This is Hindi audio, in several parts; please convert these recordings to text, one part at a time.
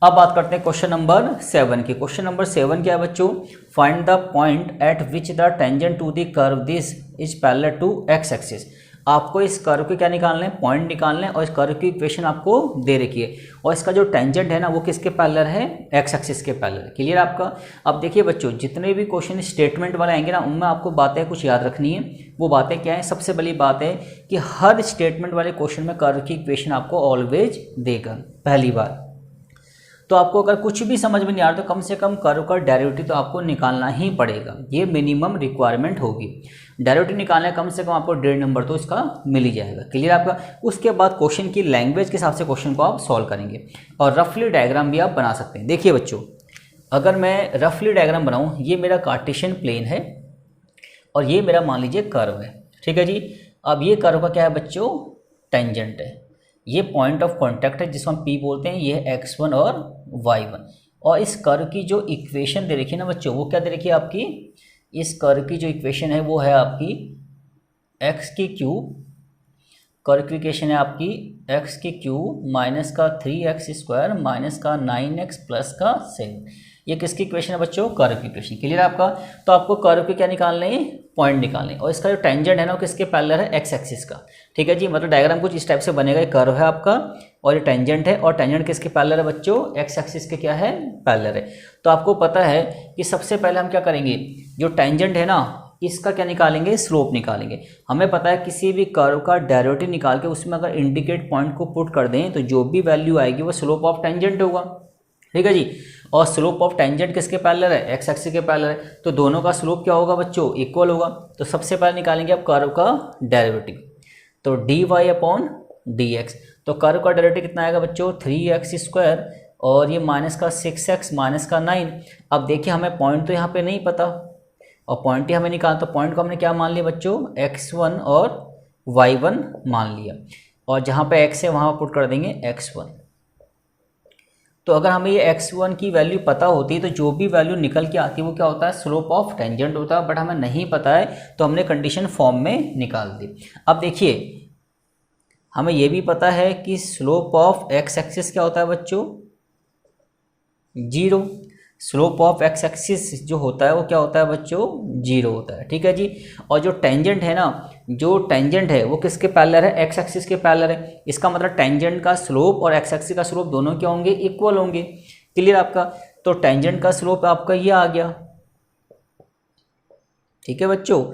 अब बात करते हैं क्वेश्चन नंबर 7 की। क्वेश्चन नंबर 7 क्या है बच्चों, find the point at which the tangent to the curve this is parallel to x axis. आपको इस कर्व के क्या निकालने हैं, पॉइंट निकालने हैं, और इस कर्व की इक्वेशन आपको दे रखी है, और इसका जो टेंजेंट है ना वो किसके पैरेलल है, एक्स एक्सिस के पैरेलल। क्लियर आपका। अब देखिए बच्चों, जितने भी क्वेश्चन स्टेटमेंट वाले आएंगे ना उनमें आपको बातें कुछ याद रखनी है। वो बातें क्या है, सबसे बड़ी बात है कि हर स्टेटमेंट वाले क्वेश्चन में कर्व की इक्वेशन आपको ऑलवेज देगा पहली बार। तो आपको अगर कुछ भी समझ में नहीं आ रहा तो कम से कम कर्व का डेरिवेटिव तो आपको निकालना ही पड़ेगा, ये मिनिमम रिक्वायरमेंट होगी। डेरिवेटिव निकालना है कम से कम आपको 1.5 नंबर तो इसका मिल ही जाएगा। क्लियर आपका। उसके बाद क्वेश्चन की लैंग्वेज के हिसाब से क्वेश्चन को आप सॉल्व करेंगे, और रफली डायग्राम भी आप बना सकते हैं। देखिए बच्चों, अगर मैं रफली डायग्राम बनाऊँ, ये मेरा कार्टेशियन प्लेन है और ये मेरा मान लीजिए कर्व है। ठीक है जी। अब ये कर्व का क्या है बच्चों, टेंजेंट है। ये पॉइंट ऑफ कांटेक्ट है जिसको हम P बोलते हैं, ये है x1 और y1। और इस कर्व की जो इक्वेशन दे रखी है ना बच्चों, वो क्या दे रखी है आपकी, इस कर्व की जो इक्वेशन है वो है आपकी x की क्यूब, कर्व की इक्वेशन है आपकी x की क्यूब माइनस का 3x² माइनस का 9x प्लस का 7। ये किसकी इक्वेशन है बच्चों, कर्व की इक्वेशन। क्लियर आपका। तो आपको कर्व के क्या निकालने हैं, पॉइंट निकालने, और इसका जो टेंजेंट है ना वो किसके पैरेलल है, एक्स एक्सिस का। ठीक है जी। मतलब डायग्राम कुछ इस टाइप से बनेगा, ये कर्व है आपका और ये टेंजेंट है, और टेंजेंट किसके पैरेलल है बच्चों, एक्स एक्सिस के क्या है, पैरेलल है। तो आपको पता है कि सबसे पहले हम क्या करेंगे, जो टेंजेंट है ना इसका क्या निकालेंगे, स्लोप निकालेंगे। हमें पता है किसी भी कर्व का डेरिवेटिव निकाल के उसमें अगर इंडिकेट पॉइंट को पुट कर दें तो जो भी वैल्यू आएगी वो स्लोप ऑफ टेंजेंट होगा। ठीक है जी। और स्लोप ऑफ टेंजेंट किसके पैरेलल है, एक्स एक्सिस के पैरेलल है, तो दोनों का स्लोप क्या होगा बच्चों, इक्वल होगा। तो सबसे पहले निकालेंगे आप कर्व का डेरिवेटिव, तो dy अपॉन dx। तो कर्व का डेरिवेटिव कितना आएगा बच्चों, 3x², और ये माइनस का 6x माइनस का 9। अब देखिए हमें पॉइंट तो यहाँ पे नहीं पता, और पॉइंट ही हमें निकालना, तो पॉइंट को हमने क्या मान लिया बच्चों, x1 और y1 मान लिया, और जहाँ पे x है वहाँ पुट कर देंगे x1। तो अगर हमें ये x1 की वैल्यू पता होती है तो जो भी वैल्यू निकल के आती है वो क्या होता है, स्लोप ऑफ टेंजेंट होता है। बट हमें नहीं पता है तो हमने कंडीशन फॉर्म में निकाल दी। अब देखिए हमें ये भी पता है कि स्लोप ऑफ एक्स एक्सिस क्या होता है बच्चों, 0। स्लोप ऑफ एक्स एक्सिस जो होता है वो क्या होता है बच्चों, 0 होता है। ठीक है जी। और जो टेंजेंट है ना, जो टेंजेंट है वो किसके पैरेलल है, एक्स एक्सिस के पैरेलल है। इसका मतलब टेंजेंट का स्लोप और एक्स एक्सिस का स्लोप दोनों क्या होंगे, इक्वल होंगे। क्लियर आपका। तो टेंजेंट का स्लोप आपका ये आ गया। ठीक है बच्चों।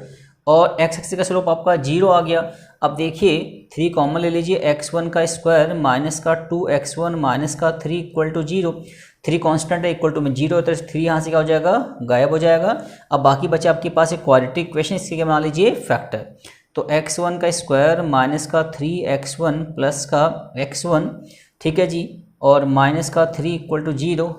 और एक्स एक्सिस का स्लोप आपका 0 आ गया। अब देखिए 3 कॉमन ले लीजिए, x1 का स्क्वायर माइनस का 2x1 माइनस का 3 इक्वल टू 0। 3 कांस्टेंट है, इक्वल टू में 0 होता है, 3 यहाँ से क्या हो जाएगा, गायब हो जाएगा। अब बाकी बचे आपके पास एक क्वाड्रेटिक इक्वेशन, इसके क्या बना लीजिए, फैक्टर। तो x1 का स्क्वायर माइनस का 3x1 प्लस का x1, ठीक है जी, और माइनस का 3 इक्वल टू 0।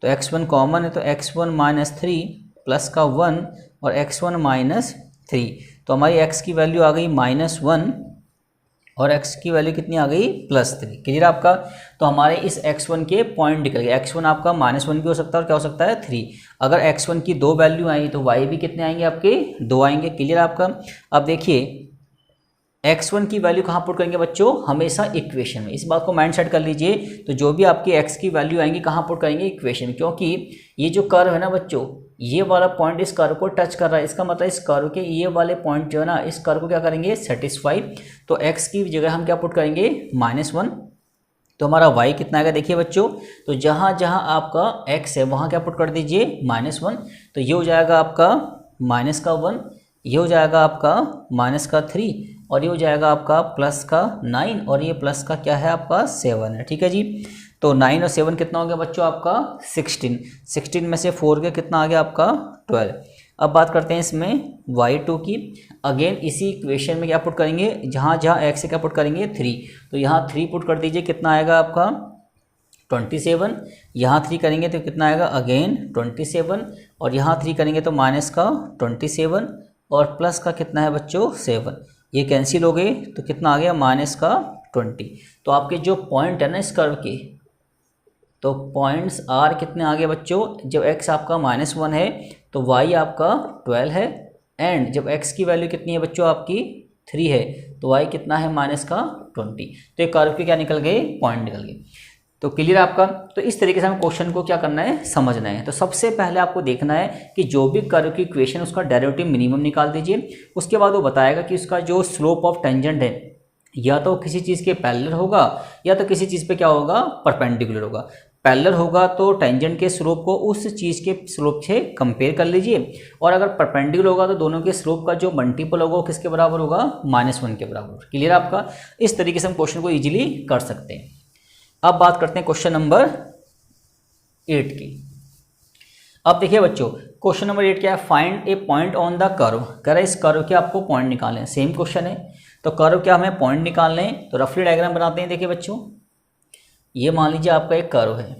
तो x1 कॉमन है, तो x1 माइनस 3 प्लस का 1 और x1 माइनस 3। तो हमारी x की वैल्यू आ गई -1 और x की वैल्यू कितनी आ गई, +3। क्लियर आपका। तो हमारे इस x1 के पॉइंट निकल गए। x1 आपका -1 भी हो सकता है और क्या हो सकता है, 3। अगर x1 की 2 वैल्यू आई तो y भी कितने आएंगे आपके, 2 आएंगे। क्लियर आपका। अब देखिए x1 की वैल्यू कहाँ पुट करेंगे बच्चों, हमेशा इक्वेशन में। इस बात को माइंड सेट कर लीजिए। तो जो भी आपकी x की वैल्यू आएंगी कहाँ पुट करेंगे, इक्वेशन में। क्योंकि ये जो कर्व है ना बच्चों, ये वाला पॉइंट इस कर्व को टच कर रहा है, इसका मतलब इस कर्व के ये वाले पॉइंट जो है ना, इस कर्व को क्या करेंगे, सेटिस्फाई। तो x की जगह हम क्या पुट करेंगे, -1। तो हमारा y कितना आएगा देखिए बच्चों, तो जहाँ जहाँ आपका x है वहाँ क्या पुट कर दीजिए, -1। तो ये हो जाएगा आपका -1, ये हो जाएगा आपका -3, और ये हो जाएगा आपका +9, और ये प्लस का क्या है आपका 7 है। ठीक है जी। तो 9 और 7 कितना हो गया बच्चों आपका 16। 16 में से 4 गया, कितना आ गया आपका 12। अब बात करते हैं इसमें y2 की। अगेन इसी इक्वेशन में क्या पुट करेंगे, जहाँ जहाँ x से क्या पुट करेंगे, 3। तो यहाँ 3 पुट कर दीजिए, कितना आएगा आपका 27। यहाँ 3 करेंगे तो कितना आएगा, अगेन 27, और यहाँ 3 करेंगे तो माइनस का 27 और प्लस का कितना है बच्चों 7। ये कैंसिल हो गए तो कितना आ गया, -20। तो आपके जो पॉइंट है ना इस कर्व के, तो पॉइंट्स आर कितने आ गए बच्चों, जब x आपका -1 है तो y आपका 12 है, एंड जब x की वैल्यू कितनी है बच्चों आपकी 3 है तो y कितना है -20। तो ये कर्व के क्या निकल गए, पॉइंट निकल गए। तो क्लियर आपका। तो इस तरीके से हमें क्वेश्चन को क्या करना है, समझना है। तो सबसे पहले आपको देखना है कि जो भी कर्व की इक्वेशन उसका डेरिवेटिव मिनिमम निकाल दीजिए। उसके बाद वो बताएगा कि उसका जो स्लोप ऑफ टेंजेंट है या तो किसी चीज़ के पैरेलल होगा या तो किसी चीज़ पे क्या होगा, परपेंडिकुलर होगा। पैरेलल होगा तो टेंजेंट के स्लोप को उस चीज़ के स्लोप से कंपेयर कर लीजिए, और अगर परपेंडिकुलर होगा तो दोनों के स्लोप का जो मल्टीपल होगा वो किसके बराबर होगा, -1 के बराबर। क्लियर आपका। इस तरीके से हम क्वेश्चन को ईजिली कर सकते हैं। अब बात करते हैं क्वेश्चन नंबर 8 की। अब देखिए बच्चों, क्वेश्चन नंबर 8 क्या है, find a point on the curve. कह रहा है इस कर्व के आपको पॉइंट निकालने हैं। सेम क्वेश्चन है, तो कर्व क्या हमें पॉइंट निकालने हैं। तो रफली डायग्राम बनाते हैं। देखिए बच्चों, ये मान लीजिए आपका एक कर्व है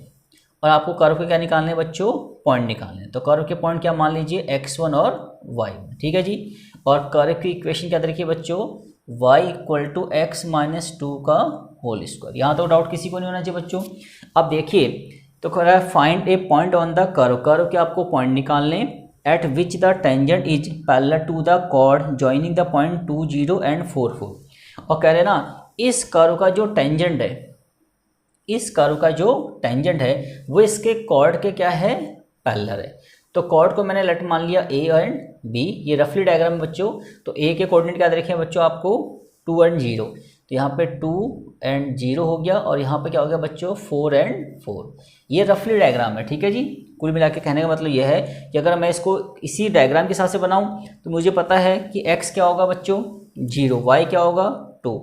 और आपको कर्व के क्या निकालने हैं बच्चों, पॉइंट निकालने हैं। तो कर्व के पॉइंट क्या मान लीजिए, x1 और y1, ठीक है जी। और कर्व की इक्वेशन क्या देखिए बच्चों, y = x - 2 का होल स्क्वायर। यहाँ तो डाउट किसी को नहीं होना चाहिए बच्चों। अब देखिए, तो कह रहा है find a point on the curve. Curve के आपको पॉइंट निकालने, at which the tangent is parallel to the chord joining the point 2, 0 and 4, 4। और कह रहे हैं ना, इस कर्व का जो टेंजेंट है, इस कर्व का जो टेंजेंट है वो इसके कॉर्ड के क्या है, पैरेलल है। तो कॉर्ड को मैंने लेट मान लिया a एंड b। ये रफली डायग्राम में बच्चों, तो a के कोऑर्डिनेट क्या देखे बच्चों आपको, 2 and 0। तो यहाँ पे 2 and 0 हो गया, और यहाँ पे क्या हो गया बच्चों, 4 and 4। ये रफली डायग्राम है, ठीक है जी। कुल मिला के कहने का मतलब यह है कि अगर मैं इसको इसी डायग्राम के हिसाब से बनाऊँ तो मुझे पता है कि x क्या होगा बच्चों, 0, y क्या होगा, 2,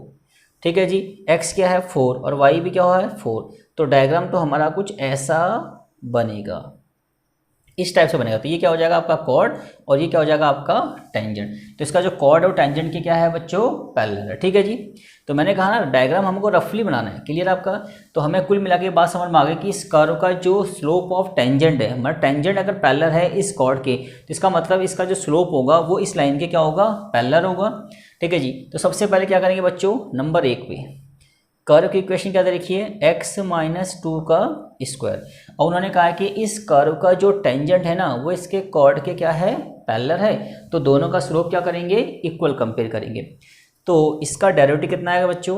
ठीक है जी। x क्या है, 4, और y भी क्या है, 4। तो डायग्राम तो हमारा कुछ ऐसा बनेगा, इस टाइप से बनेगा। तो ये क्या हो जाएगा आपका कॉर्ड, और ये क्या हो जाएगा आपका टेंजेंट। तो इसका जो कॉर्ड और टेंजेंट की क्या है बच्चों, पैरेलल है, ठीक है जी। तो मैंने कहा ना, डायग्राम हमको रफली बनाना है। क्लियर आपका। तो हमें कुल मिला के बात समझ में आ गई कि इस कर्व का जो स्लोप ऑफ टेंजेंट है, मतलब टेंजेंट अगर पैरेलल है इस कॉर्ड के, तो इसका मतलब इसका जो स्लोप होगा वो इस लाइन के क्या होगा, पैरेलल होगा, ठीक है जी। तो सबसे पहले क्या करेंगे बच्चों, नंबर 1 पे कर्व की इक्वेशन क्या देखिए, x - 2 का स्क्वायर। और उन्होंने कहा कि इस कर्व का जो टेंजेंट है ना वो इसके कॉर्ड के क्या है, पैरेलल है। तो दोनों का स्लोप क्या करेंगे, इक्वल कंपेयर करेंगे। तो इसका डेरिवेटिव कितना आएगा बच्चों,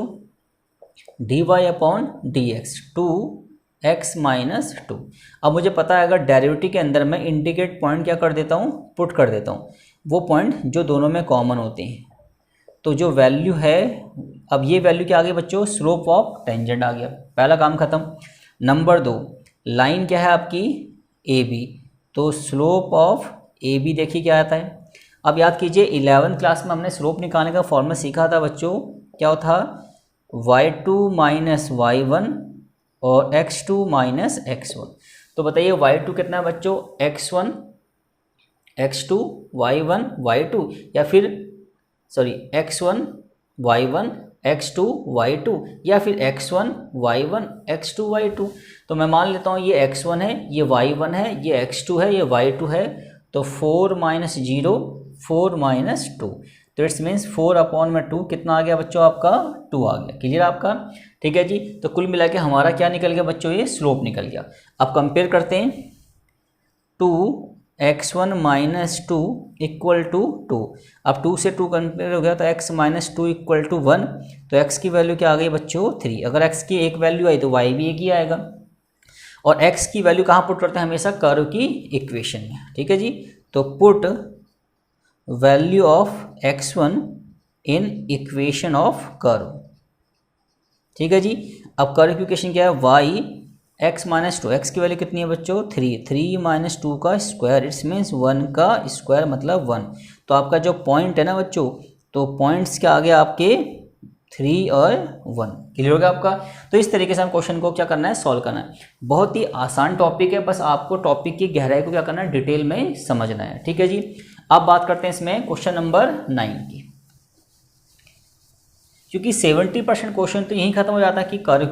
dy/dx 2x - 2। अब मुझे पता है अगर डेरिवेटिव के अंदर मैं इंडिकेट पॉइंट क्या कर देता हूँ, पुट कर देता हूँ, वो पॉइंट जो दोनों में कॉमन होते हैं। तो जो वैल्यू है, अब ये वैल्यू क्या आ गई बच्चों, स्लोप ऑफ टेंजेंट आ गया, पहला काम खत्म। नंबर 2, लाइन क्या है आपकी, AB। तो स्लोप ऑफ AB देखिए क्या आता है। अब याद कीजिए 11th क्लास में हमने स्लोप निकालने का फॉर्मूला सीखा था बच्चों, क्या था, y2 - y1 और x2 - x1। तो बताइए y2 कितना है बच्चों, x1, x2, y1, y2, या फिर x1 y1 x2 y2, या फिर x1 y1 x2 y2। तो मैं मान लेता हूँ ये x1 है, ये y1 है, ये x2 है, ये y2 है। तो 4 - 0 4 - 2। तो इट्स मीन्स 4/2 कितना आ गया बच्चों आपका, 2 आ गया। क्लियर आपका, ठीक है जी। तो कुल मिला के हमारा क्या निकल गया बच्चों, ये स्लोप निकल गया। अब कंपेयर करते हैं, 2x1 - 2 = 2। अब 2 से 2 कंपेयर हो गया तो x - 2 = 1। तो x की वैल्यू क्या आ गई बच्चों, 3। अगर x की एक वैल्यू आई तो y भी एक ही आएगा। और x की वैल्यू कहाँ पुट करते हैं, हमेशा कर्व की इक्वेशन में, ठीक है जी। तो put value of x1 in equation of curve, ठीक है जी। अब कर्व की इक्वेशन क्या है, y x - 2, x की वैल्यू कितनी है बच्चों, 3, 3 - 2 का स्क्वायर, इट्स मीन्स 1 का स्क्वायर मतलब 1। तो आपका जो पॉइंट है ना बच्चों, तो पॉइंट्स क्या आ गया आपके, 3 और 1। क्लियर हो गया आपका। तो इस तरीके से हम क्वेश्चन को क्या करना है, सॉल्व करना है। बहुत ही आसान टॉपिक है, बस आपको टॉपिक की गहराई को क्या करना है, डिटेल में समझना है, ठीक है जी। अब बात करते हैं इसमें क्वेश्चन नंबर 9 की। क्योंकि 70% क्वेश्चन तो यहीं खत्म हो जाता है कि कर्व